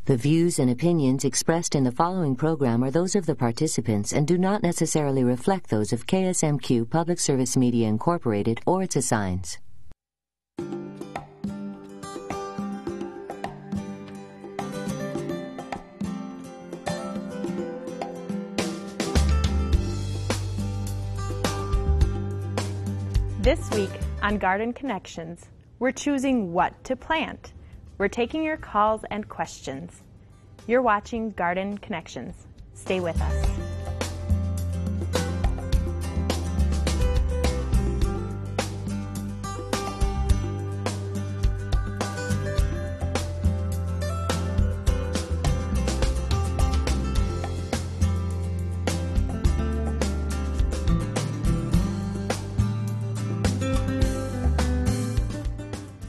The views and opinions expressed in the following program are those of the participants and do not necessarily reflect those of KSMQ Public Service Media Incorporated or its assigns. This week on Garden Connections, we're choosing what to plant. We're taking your calls and questions. You're watching Garden Connections. Stay with us.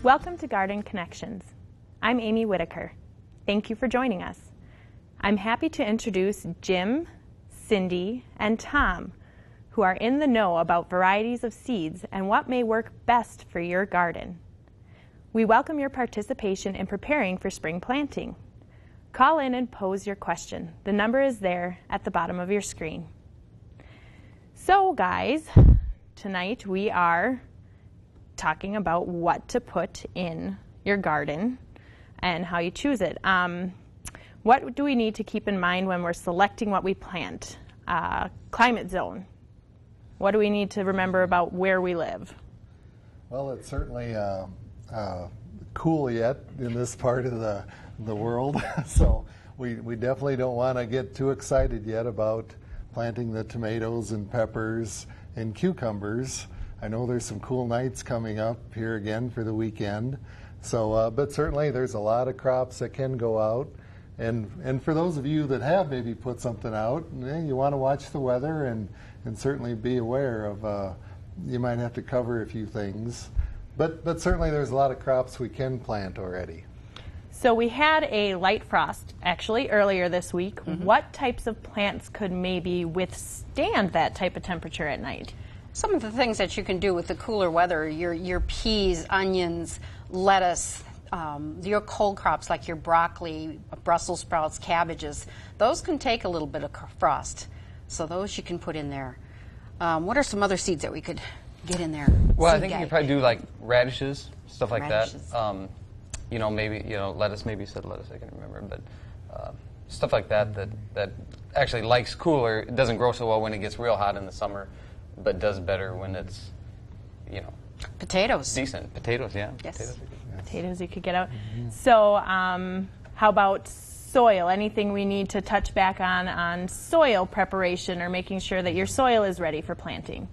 Welcome to Garden Connections. I'm Amy Whitaker. Thank you for joining us. I'm happy to introduce Jim, Cindy, and Tom, who are in the know about varieties of seeds and what may work best for your garden. We welcome your participation in preparing for spring planting. Call in and pose your question. The number is there at the bottom of your screen. So guys, tonight we are talking about what to put in your garden and how you choose it. What do we need to keep in mind when we're selecting what we plant? Climate zone. What do we need to remember about where we live? Well, it's certainly cool yet in this part of the world, so we definitely don't want to get too excited yet about planting the tomatoes and peppers and cucumbers. I know there's some cool nights coming up here again for the weekend. So, but certainly there's a lot of crops that can go out. And for those of you that have maybe put something out, you want to watch the weather and certainly be aware of, you might have to cover a few things. But certainly there's a lot of crops we can plant already. So we had a light frost actually earlier this week. Mm-hmm. What types of plants could maybe withstand that type of temperature at night? Some of the things that you can do with the cooler weather, your peas, onions, lettuce, your cold crops like your broccoli, Brussels sprouts, cabbages, those can take a little bit of frost. So those you can put in there. What are some other seeds that we could get in there? Well, I think you could probably do like radishes, stuff like Radishes. that. Maybe lettuce. Maybe you said lettuce. I can't remember, but stuff like that actually likes cooler. It doesn't grow so well when it gets real hot in the summer, but does better when it's, potatoes. decent. Potatoes, yeah. Yes. Potatoes you could get out. Mm-hmm. So how about soil? Anything we need to touch back on soil preparation or making sure that your soil is ready for planting?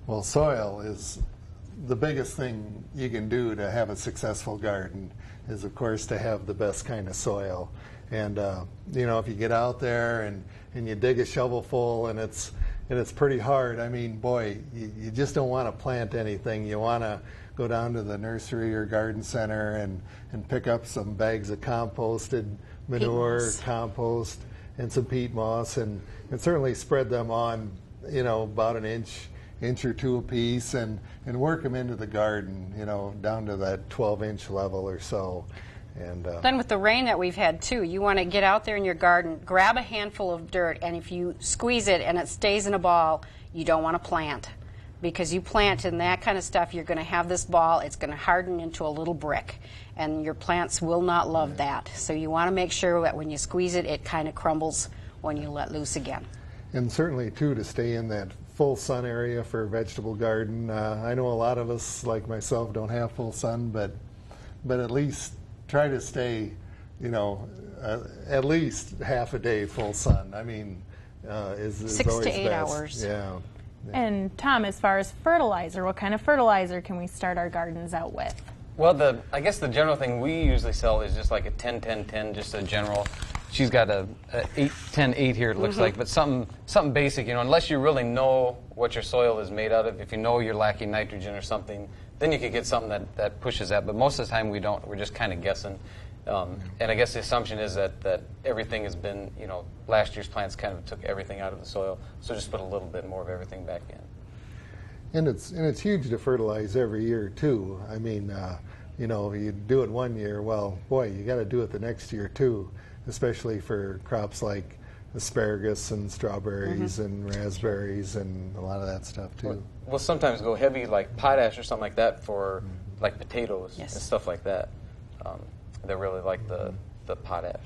Well, soil is the biggest thing you can do to have a successful garden is, of course, to have the best kind of soil. And, if you get out there and you dig a shovelful and it's pretty hard, I mean, boy, you just don't want to plant anything. You want to go down to the nursery or garden center and pick up some bags of composted manure, compost, and some peat moss, and certainly spread them on, about an inch or two a piece, and work them into the garden, down to that 12-inch level or so. And then with the rain that we've had too, you want to get out there in your garden, grab a handful of dirt, and if you squeeze it and it stays in a ball, you don't want to plant. Because you plant in that kind of stuff, you're going to have this ball, it's going to harden into a little brick. And your plants will not love that. So you want to make sure that when you squeeze it, it kind of crumbles when you let loose again. And certainly, too, to stay in that full sun area for a vegetable garden. I know a lot of us, like myself, don't have full sun, but at least try to stay, at least half a day full sun. I mean, is 6 always to 8 best. hours. Yeah. And Tom, as far as fertilizer, what kind of fertilizer can we start our gardens out with? Well, I guess the general thing we usually sell is just like a 10-10-10, just a general. She's got a 8-10-8 here, it looks like, but something basic, unless you really know what your soil is made out of. If you know you're lacking nitrogen or something, then you could get something that pushes that. But most of the time we don't. We're just kind of guessing. And I guess the assumption is that everything has been, last year's plants kind of took everything out of the soil, so just put a little bit more of everything back in. And it's huge to fertilize every year too. I mean, you do it one year, well, boy, you got to do it the next year too. especially for crops like asparagus and strawberries and raspberries and a lot of that stuff too. We'll sometimes go heavy like potash or something like that for like potatoes and stuff like that. They really like the potash.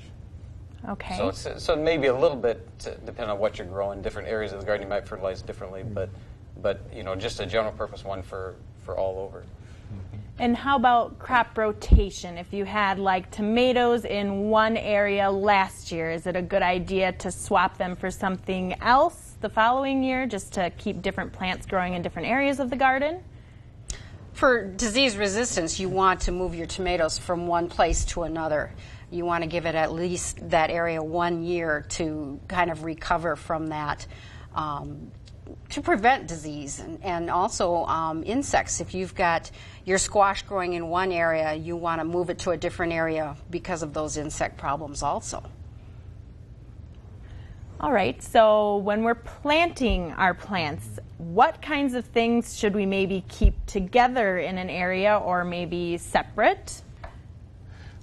Okay. So maybe a little bit, depending on what you're growing, different areas of the garden you might fertilize differently, but you know, just a general purpose one for all over. And how about crop rotation? If you had like tomatoes in one area last year, is it a good idea to swap them for something else the following year just to keep different plants growing in different areas of the garden? For disease resistance, you want to move your tomatoes from one place to another. You want to give it at least that area 1 year to kind of recover from that, to prevent disease and also insects. If you've got your squash growing in one area, you want to move it to a different area because of those insect problems also. All right, so when we're planting our plants, what kinds of things should we maybe keep together in an area or maybe separate?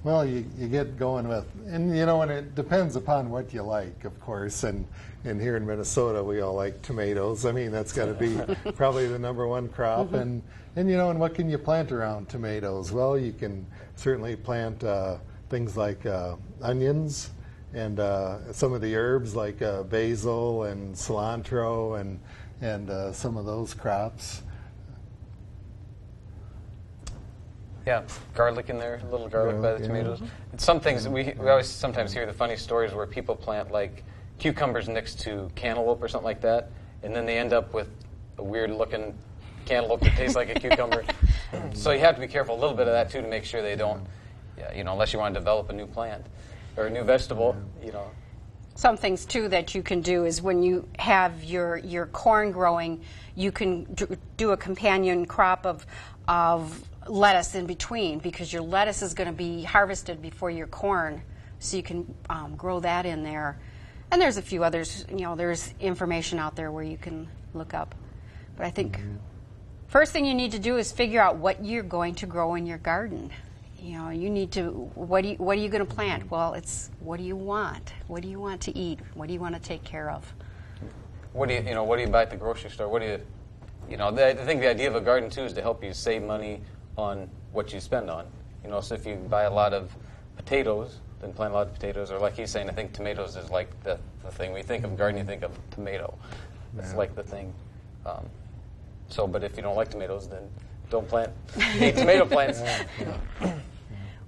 Well, you get going with, and you know, and it depends upon what you like, of course, and here in Minnesota we all like tomatoes. I mean, that's got to be probably the #1 crop, and you know, and what can you plant around tomatoes? Well, you can certainly plant things like onions and some of the herbs like basil and cilantro and some of those crops. Yeah, garlic in there, a little garlic by the tomatoes. Some things, we always sometimes hear the funny stories where people plant like cucumbers next to cantaloupe or something like that, and then they end up with a weird looking cantaloupe that tastes like a cucumber. So you have to be careful a little bit of that too to make sure they don't, you know, unless you want to develop a new plant or a new vegetable, you know. Some things too that you can do is when you have your corn growing, you can do a companion crop of lettuce in between, because your lettuce is going to be harvested before your corn, so you can grow that in there. And there's a few others, you know, there's information out there where you can look up. But I think first thing you need to do is figure out what you're going to grow in your garden. You know, you need to, what are you going to plant? Well, it's what do you want? What do you want to eat? What do you want to take care of? What do you buy at the grocery store? What do you know, I think the idea of a garden too is to help you save money on what you spend on. You know, so if you buy a lot of potatoes, then plant a lot of potatoes, or like he's saying, I think tomatoes is like the thing. When you think of garden, you think of tomato. It's like the thing. But if you don't like tomatoes, then don't plant any tomato plants.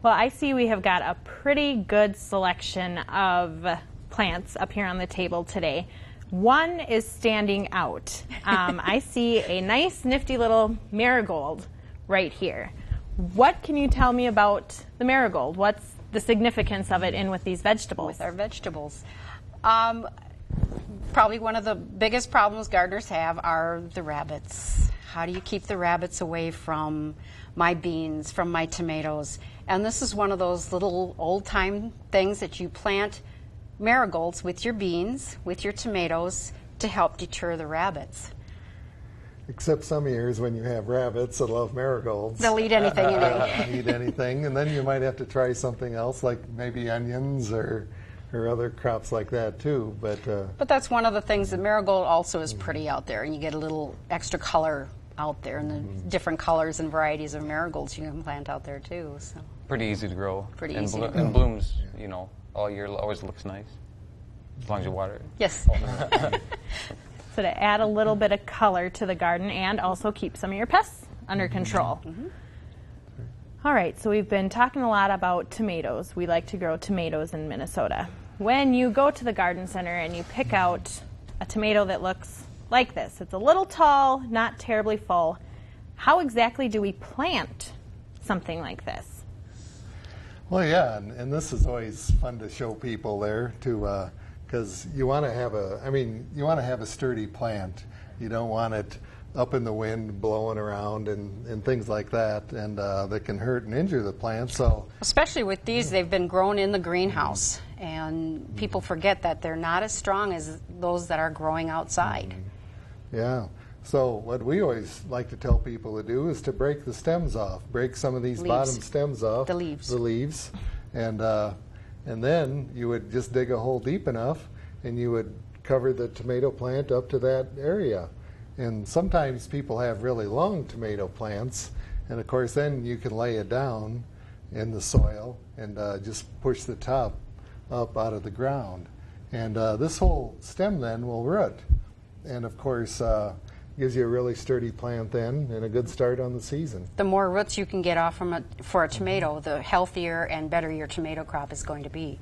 Well, I see we have got a pretty good selection of plants up here on the table today. One is standing out. I see a nice, nifty little marigold right here. What can you tell me about the marigold? What's the significance of it in with these vegetables? With our vegetables. Probably one of the biggest problems gardeners have are the rabbits. How do you keep the rabbits away from my beans, from my tomatoes? And this is one of those little old-time things that you plant marigolds with your beans, with your tomatoes, to help deter the rabbits. Except some years when you have rabbits that love marigolds. They'll eat anything anyway. Eat anything, and then you might have to try something else, like maybe onions or other crops like that too. But that's one of the things. The marigold also is pretty out there, and you get a little extra color out there, and the different colors and varieties of marigolds you can plant out there too. So pretty easy to grow. Pretty easy. And blooms, you know, all year. Always looks nice as long as you water it. Yes. So to add a little bit of color to the garden and also keep some of your pests under control. All right, so we've been talking a lot about tomatoes. We like to grow tomatoes in Minnesota. When you go to the garden center and you pick out a tomato that looks like this, it's a little tall, not terribly full, how exactly do we plant something like this? Well, yeah, and this is always fun to show people there to, because you want to have you want to have a sturdy plant. You don't want it up in the wind, blowing around and things like that, and that can hurt and injure the plant. So, especially with these, they've been grown in the greenhouse, and people forget that they're not as strong as those that are growing outside. Yeah. So what we always like to tell people to do is to break the stems off, break some of these bottom stems off, the leaves, and And then you would just dig a hole deep enough, and you would cover the tomato plant up to that area. And sometimes people have really long tomato plants, and of course then you can lay it down in the soil and just push the top up out of the ground. And this whole stem then will root, and of course gives you a really sturdy plant then and a good start on the season. The more roots you can get off from for a tomato, the healthier and better your tomato crop is going to be.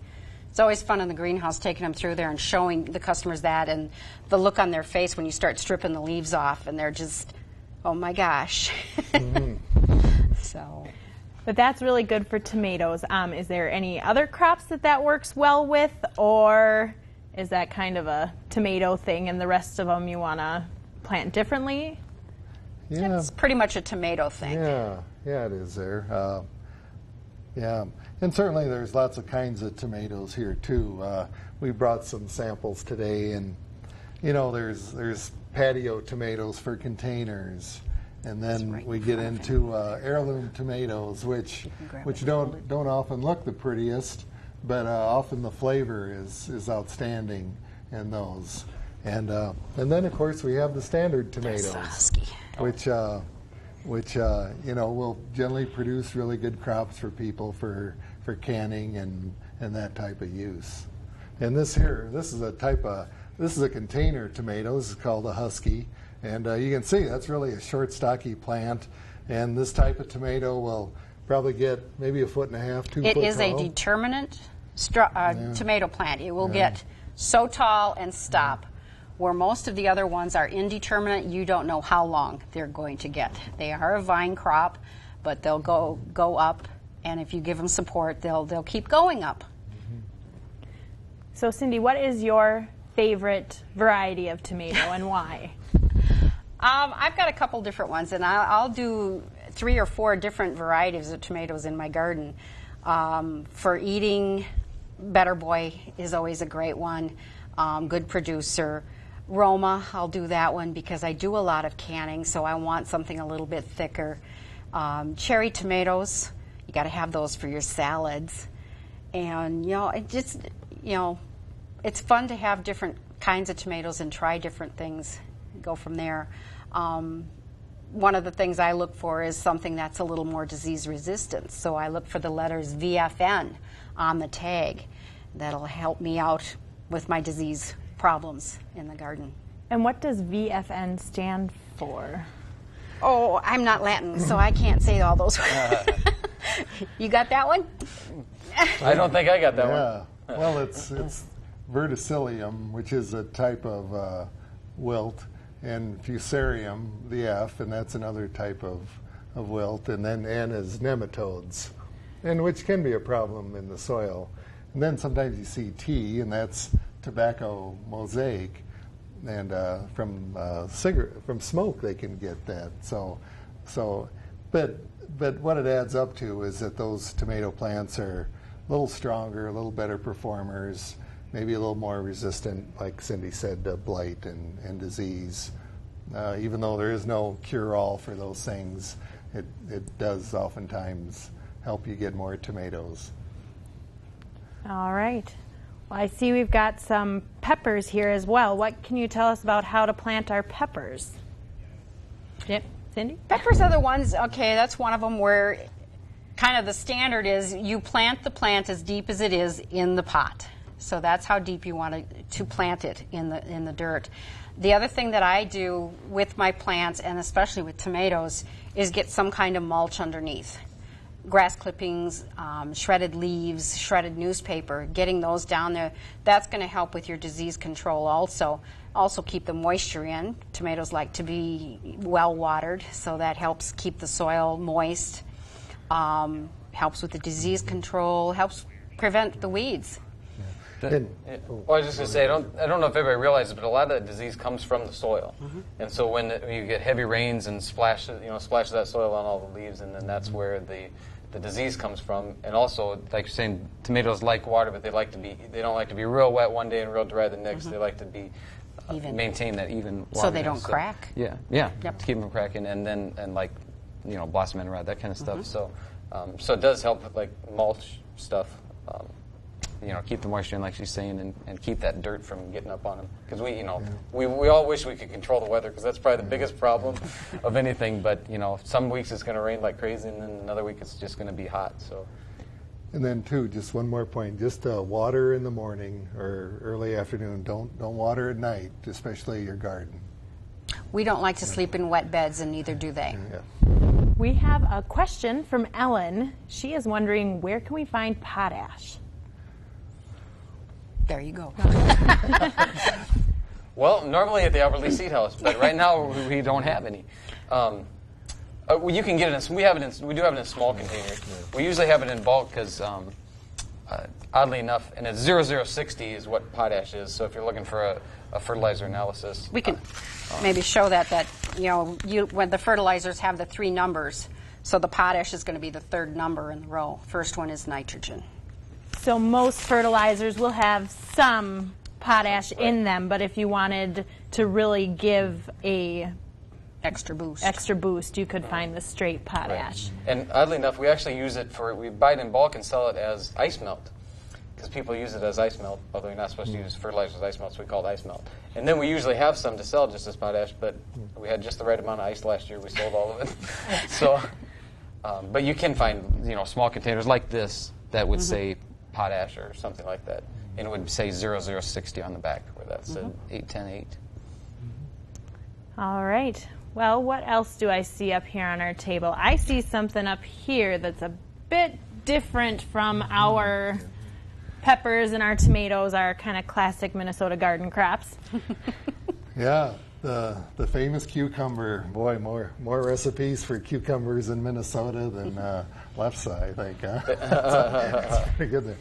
It's always fun in the greenhouse taking them through there and showing the customers that, and the look on their face when you start stripping the leaves off, and they're just, oh my gosh. So. But that's really good for tomatoes. Is there any other crops that works well with, or is that kind of a tomato thing and the rest of them you want to plant differently? Yeah. It's pretty much a tomato thing. Yeah, it is there. Yeah, and certainly there's lots of kinds of tomatoes here too. We brought some samples today, and you know, there's patio tomatoes for containers, and then we get into heirloom tomatoes, which don't often look the prettiest, but often the flavor is outstanding in those. And then of course we have the standard tomatoes, which you know, will generally produce really good crops for people for canning and that type of use. And this is a container tomato. This is called a husky, and you can see that's really a short, stocky plant. And this type of tomato will probably get maybe 1.5 foot, 2 foot tall. It is a determinate tomato plant. It will get so tall and stop. Where most of the other ones are indeterminate, you don't know how long they're going to get. They are a vine crop, but they'll go up, and if you give them support, they'll keep going up. So Cindy, what is your favorite variety of tomato and why? I've got a couple different ones, and I'll do 3 or 4 different varieties of tomatoes in my garden. For eating, Better Boy is always a great one, good producer. Roma, I'll do that one because I do a lot of canning, so I want something a little bit thicker. Cherry tomatoes, you got to have those for your salads. And it's fun to have different kinds of tomatoes and try different things, go from there. One of the things I look for is something that's a little more disease resistant, so I look for the letters VFN on the tag. That'll help me out with my disease problems in the garden. And what does VFN stand for? Oh, I'm not Latin, so I can't say all those words. You got that one? I don't think I got that one. Well, it's verticillium, which is a type of wilt, and fusarium, the F, and that's another type of wilt, and then N is nematodes, and which can be a problem in the soil. And then sometimes you see T, and that's tobacco mosaic, and from smoke they can get that. But what it adds up to is that those tomato plants are a little stronger, a little better performers, maybe a little more resistant, like Cindy said, to blight and disease. Even though there is no cure-all for those things, it does oftentimes help you get more tomatoes. All right. Well, I see we've got some peppers here as well. What can you tell us about how to plant our peppers? Yep, Cindy? Peppers are the ones, okay, that's one of them where kind of the standard is you plant the plant as deep as it is in the pot. So that's how deep you want to plant it in the dirt. The other thing that I do with my plants, and especially with tomatoes, is get some kind of mulch underneath. Grass clippings, shredded leaves, shredded newspaper, getting those down there, that's going to help with your disease control also. Also keep the moisture in. Tomatoes like to be well watered, so that helps keep the soil moist, helps with the disease control, helps prevent the weeds. Well, I was just going to say, I don't know if everybody realizes, but a lot of that disease comes from the soil. And so when you get heavy rains and splash that soil on all the leaves, and then that's where the disease comes from. And also, like you're saying, tomatoes like water, but they don't like to be real wet one day and real dry the next. They like to be maintain that even water. So they don't crack. Yeah, yep. To keep them from cracking, and like blossom and rot, that kind of stuff. So it does help with like mulch stuff. keep the moisture in, like she's saying, and keep that dirt from getting up on them. Because we all wish we could control the weather, because that's probably the biggest problem of anything. But some weeks it's going to rain like crazy, and then another week it's just going to be hot. So. And then too, just one more point: just water in the morning or early afternoon. Don't water at night, especially your garden. We don't like to sleep in wet beds, and neither do they. Yeah. We have a question from Ellen. She is wondering, where can we find potash? There you go. Well, normally at the Albertley Seed House, but right now we don't have any. You can get it. We do have it in small containers. We usually have it in bulk because, oddly enough, and it's 0060 is what potash is. So if you're looking for a fertilizer analysis, We can maybe show that when the fertilizers have the 3 numbers, so the potash is going to be the 3rd number in the row. First one is nitrogen. So most fertilizers will have some potash in them, but if you wanted to really give a Extra boost, you could find the straight potash. Right. And oddly enough, we actually use it we buy it in bulk and sell it as ice melt, because people use it as ice melt, although you're not supposed to use fertilizer as ice melt, so we call it ice melt. And then we usually have some to sell just as potash, but we had just the right amount of ice last year. We sold all of it. So, but you can find small containers like this that would say potash or something like that, and it would say 0060 on the back where that said 810-8. All right. Well, what else do I see up here on our table? I see something up here that's a bit different from our peppers and our tomatoes, our kind of classic Minnesota garden crops. Yeah, the famous cucumber. Boy, more recipes for cucumbers in Minnesota than left side, I think. Huh? That's pretty good there.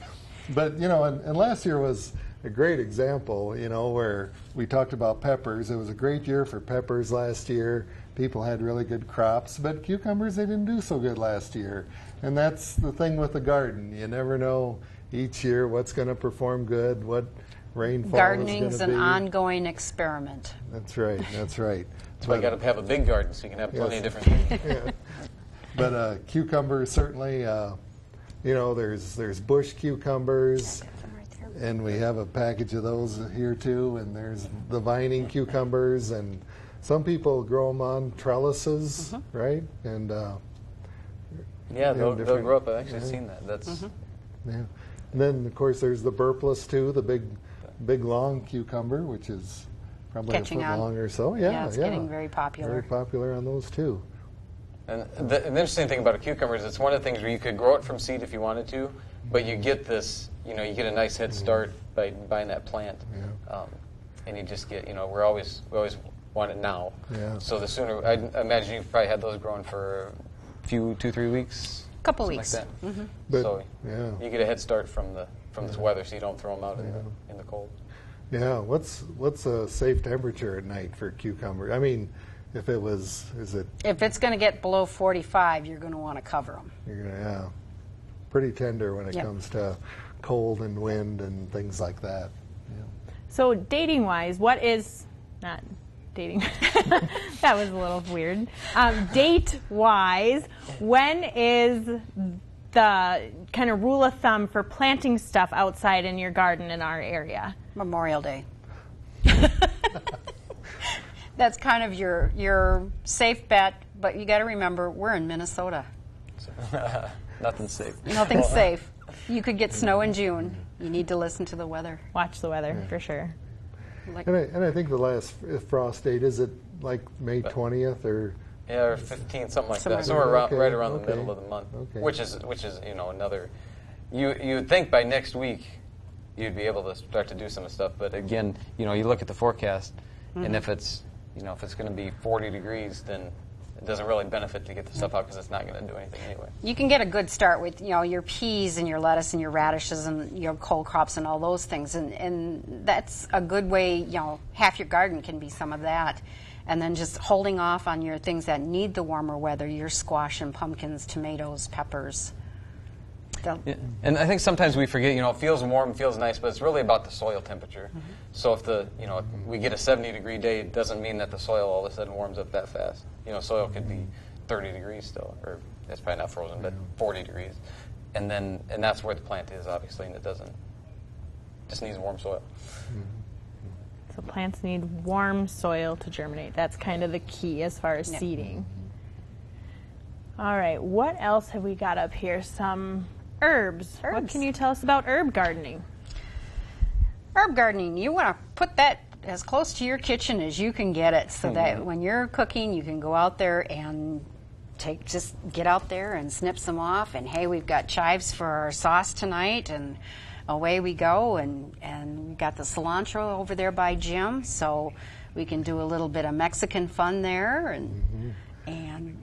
But and last year was a great example, where we talked about peppers. It was a great year for peppers last year. People had really good crops, but cucumbers, they didn't do so good last year. And that's the thing with the garden. You never know each year what's going to perform good, what rainfall is going to be. Gardening's an ongoing experiment. That's right. That's why you got to have a big garden so you can have plenty of different things. Yeah. But cucumbers, certainly, there's bush cucumbers. And we have a package of those here too, and there's the vining cucumbers, and some people grow them on trellises, right? And they'll grow up. I've actually seen that. That's yeah. And then of course there's the burpless too, the big long cucumber, which is probably Catching a foot on. long or so. Yeah, it's getting very popular. Very popular on those too. And the interesting thing about a cucumber is it's one of the things where you could grow it from seed if you wanted to, but you get this, you get a nice head start by buying that plant, and you just get, we always want it now. Yeah. So the sooner, I imagine you've probably had those growing for a few 2-3 weeks, couple weeks, like that. Mm-hmm. But, so you get a head start from this weather, so you don't throw them out in the cold. Yeah. What's a safe temperature at night for cucumber? I mean, if it's going to get below 45, you're going to want to cover them. You're gonna, pretty tender when it comes to cold and wind and things like that. Yeah. So dating-wise, not dating, that was a little weird. Date-wise, when is the kind of rule of thumb for planting stuff outside in your garden in our area? Memorial Day. That's kind of your safe bet, but you got to remember, we're in Minnesota. Nothing's safe. Nothing's safe. You could get snow in June. You need to listen to the weather. Watch the weather, for sure. And I think the last frost date, is it like May 20th or? Yeah, or 15th, something like that. Somewhere Right around the middle of the month, which is another. You'd think by next week you'd be able to start to do some stuff, but again, you look at the forecast, and if it's going to be 40 degrees, then it doesn't really benefit to get the stuff out because it's not going to do anything anyway. You can get a good start with your peas and your lettuce and your radishes and your cole crops and all those things, and that's a good way. Half your garden can be some of that, and then just holding off on your things that need the warmer weather, your squash and pumpkins, tomatoes, peppers. Yeah. And I think sometimes we forget, it feels warm, feels nice, but it's really about the soil temperature. So if we get a 70-degree day, it doesn't mean that the soil all of a sudden warms up that fast. Soil could be 30 degrees still, or it's probably not frozen, but 40 degrees. And that's where the plant is, obviously, and it just needs warm soil. So plants need warm soil to germinate. That's kind of the key as far as Yep. seeding. All right, what else have we got up here? Some herbs. What Herbs. can you tell us about herb gardening? Herb gardening, you want to put that as close to your kitchen as you can get it, so that when you're cooking, you can go out there and just get out there and snip some off. And hey, we've got chives for our sauce tonight, and away we go. And we've got the cilantro over there by Jim, so we can do a little bit of Mexican fun there. And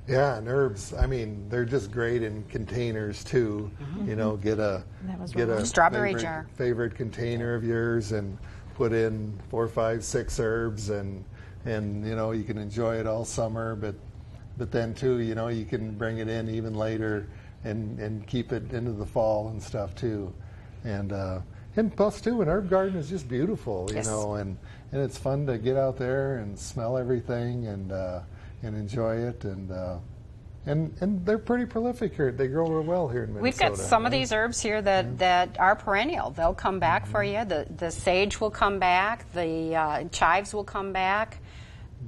Yeah, and herbs, I mean, they're just great in containers too. You know, get a Strawberry jar. favorite container of yours and put in 4, 5, 6 herbs, and you know, you can enjoy it all summer. But then too, you know, you can bring it in even later and keep it into the fall and stuff too. And plus too, an herb garden is just beautiful, you Yes. know, and it's fun to get out there and smell everything and enjoy it, and they're pretty prolific here. They grow real well here in Minnesota. we've got some of these herbs here that are perennial. They'll come back for you. The sage will come back. The chives will come back.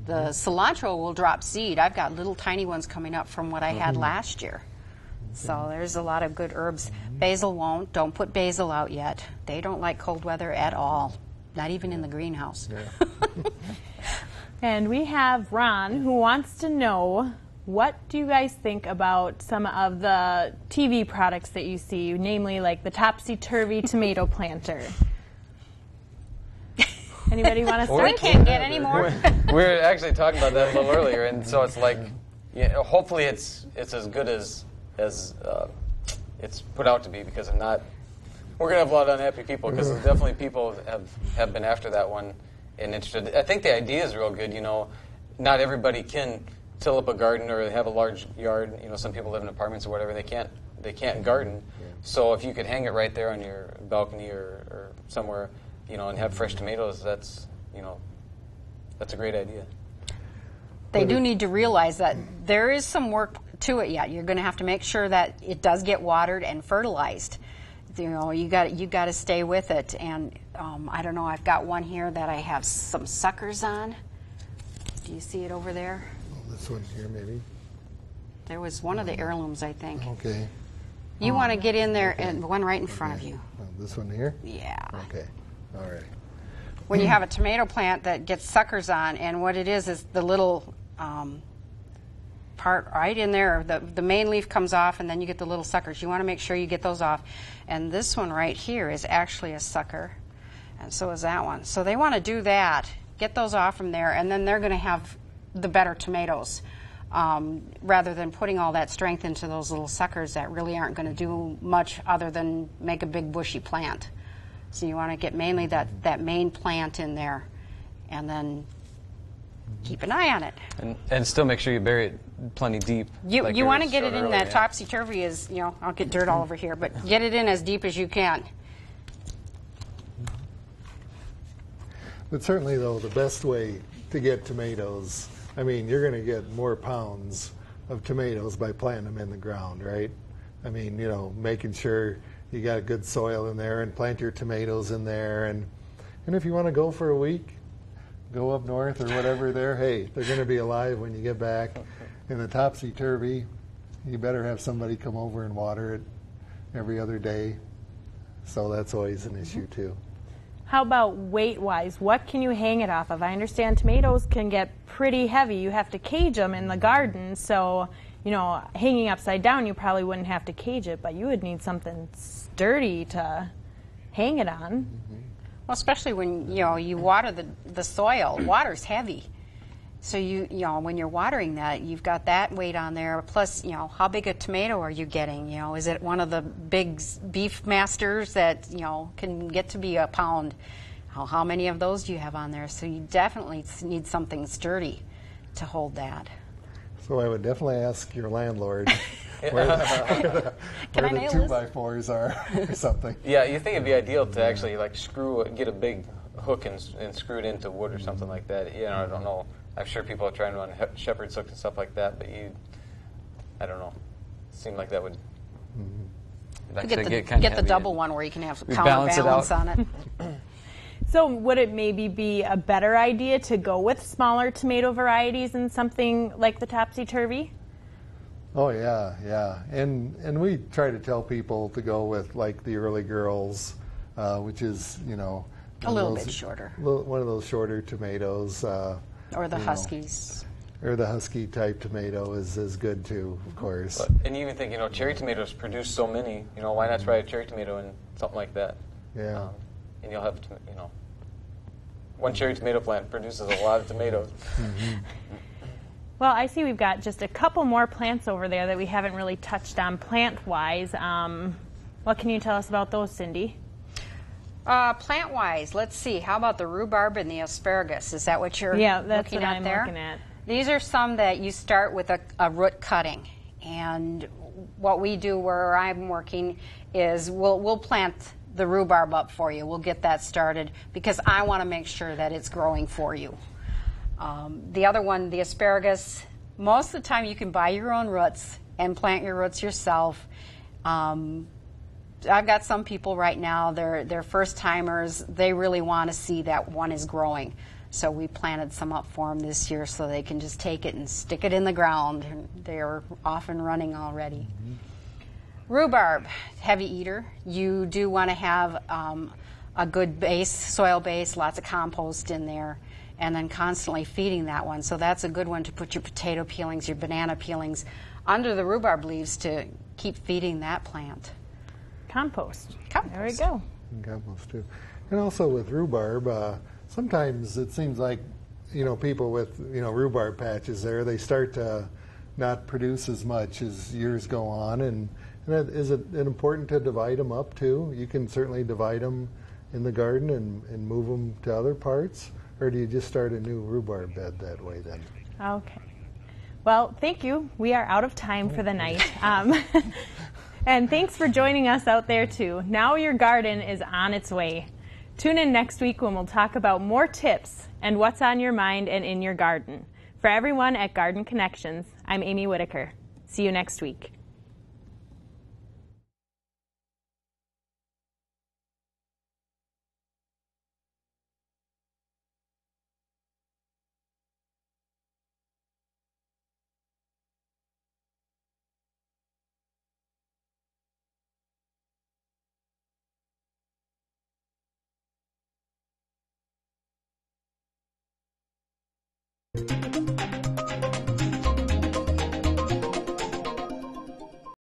The cilantro will drop seed. I've got little tiny ones coming up from what I had last year. So there's a lot of good herbs. Basil won't. Don't put basil out yet. They don't like cold weather at all, not even in the greenhouse. And we have Ron, who wants to know, what do you guys think about some of the TV products that you see, namely like the topsy-turvy tomato planter? Anybody want to We start? can't get any more. We were actually talking about that a little earlier, and so it's like, hopefully it's as good as it's put out to be, because if not, we're going to have a lot of unhappy people, because definitely people have been after that one and interested. I think the idea is real good. You know, not everybody can till up a garden or have a large yard. You know, some people live in apartments or whatever. They can't garden. So if you could hang it right there on your balcony or somewhere, you know, and have fresh tomatoes, that's a great idea. They do need to realize that there is some work to it yet. You're going to have to make sure that it does get watered and fertilized. You know, you got to stay with it. And I don't know, I've got one here that I have some suckers on. Do you see it over there? Oh, this one here, maybe. There was one of the heirlooms, I think. Okay. You want to get in there, and one right in front of you. Oh, this one here. Yeah. Okay. All right. When you have a tomato plant that gets suckers on, and what it is the little part right in there, the main leaf comes off, and then you get the little suckers. You want to make sure you get those off. And this one right here is actually a sucker, and so is that one. So they want to do that, get those off from there, and then they're going to have the better tomatoes, rather than putting all that strength into those little suckers that really aren't going to do much other than make a big bushy plant. So you want to get mainly that main plant in there, and then keep an eye on it. And still make sure you bury it plenty deep. You want to get it in that earlier. topsy-turvy as, you know, I'll get dirt all over here, but get it in as deep as you can. But certainly, though, the best way to get tomatoes, I mean, you're going to get more pounds of tomatoes by planting them in the ground, right? I mean, you know, making sure you got good soil in there and plant your tomatoes in there. And if you want to go for a week, go up north or whatever there, hey, they're going to be alive when you get back. In the topsy-turvy, you better have somebody come over and water it every other day. So that's always an issue, too. How about weight-wise? What can you hang it off of? I understand tomatoes can get pretty heavy. You have to cage them in the garden, so, you know, hanging upside down, you probably wouldn't have to cage it, but you would need something sturdy to hang it on. Well, especially when, you know, you water the soil. Water's heavy. So you know, when you're watering that, you've got that weight on there. Plus, you know, how big a tomato are you getting? You know, is it one of the big beef masters that, you know, can get to be a pound? How many of those do you have on there? So you definitely need something sturdy to hold that. So I would definitely ask your landlord where Can I the nail 2x4s are or something. Yeah, you think it'd be ideal to actually like get a big hook and screw it into wood or something like that. You know, I don't know. I'm sure people are trying to run shepherd's hooks and stuff like that, but I don't know. It seemed like that would. That Get could the, get kind of get the heavy double and one where you can have we balance it counterbalance out. on it. So would it maybe be a better idea to go with smaller tomato varieties and something like the topsy-turvy? Oh yeah, yeah, and we try to tell people to go with like the early girls, which is A little bit shorter. one of those shorter tomatoes. Or the Huskies. Or the husky type tomato is good too, of course. And you even think, cherry tomatoes produce so many. Why not try a cherry tomato and something like that? Yeah. And you'll have, one cherry tomato plant produces a lot of tomatoes. Mm-hmm. Well, I see we've got just a couple more plants over there that we haven't really touched on plant-wise. What can you tell us about those, Cindy? Plant-wise, let's see. How about the rhubarb and the asparagus? Is that what you're Yeah, that's looking what at I'm there? looking at. These are some that you start with a root cutting. And what we do where I'm working is we'll plant the rhubarb up for you. We'll get that started because I want to make sure that it's growing for you. The other one, the asparagus, most of the time you can buy your own roots and plant your roots yourself. I've got some people right now, they're first timers, they really want to see that one is growing. So we planted some up for them this year so they can just take it and stick it in the ground. They're off and running already. Mm-hmm. Rhubarb, heavy eater. You do want to have a good base, soil base, lots of compost in there, and then constantly feeding that one. So that's a good one to put your potato peelings, your banana peelings under the rhubarb leaves to keep feeding that plant. Compost. There we Compost. go. And compost too. And also with rhubarb, sometimes it seems like, people with, rhubarb patches there, they start to not produce as much as years go on. And is it important to divide them up too? You can certainly divide them in the garden and move them to other parts. Or do you just start a new rhubarb bed that way then? Okay. Well, thank you. We are out of time for the night. And thanks for joining us out there too. Now your garden is on its way. Tune in next week when we'll talk about more tips and what's on your mind and in your garden. For everyone at Garden Connections, I'm Amy Whitaker. See you next week.